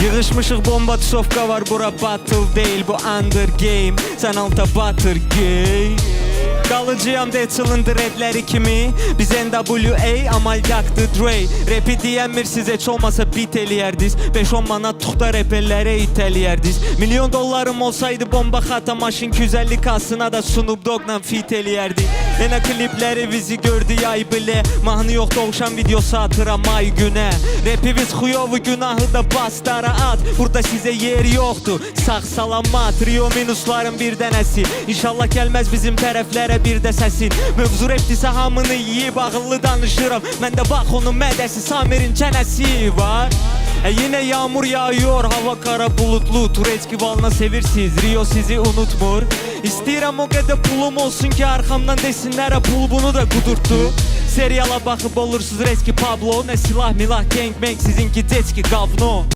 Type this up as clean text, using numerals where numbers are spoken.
Yığışmışıq bomba tüsovka var, bura battle değil, bu under game. Sen alta batır gay. Qalıcıyam Deçilin dreadləri kimi. Biz NWA amalgaqdı Dre. Rapi deyəmir siz heç olmasa bit eləyərdiz. 5-10 manat tuxda reperlərə itələyərdiz. $1 milyon olsaydı bomba xata maşın 250 kasına da Snoop Dogg'la fit eləyərdik. Yenə klipləri bizi gördü yay bilə. Mahnı yox doğuşan videosu atıram ay günə. Rapimiz xuyovu günahı da bastara at. Burada sizə yer yoxdur, sağ salamat. Rio minusların bir dənəsi. İnşallah gəlməz bizim tərəflərə bir də səsin. Mövzu repdirsə hamını yiyib ağıllı danışıram. Məndə bax onun mədəsi, Samir'in çənəsi var. Yine yağmur yağıyor, hava kara bulutlu. Turecki balına sevirsiniz, Rio sizi unutmur. İstəyirəm o qədər pulum olsun ki arxamdan desinlər pul bunu da kudurttu. Seriala bakıp olursunuz Reski Pablo. Ne silah milah gang bang, sizinki Deçki gavno.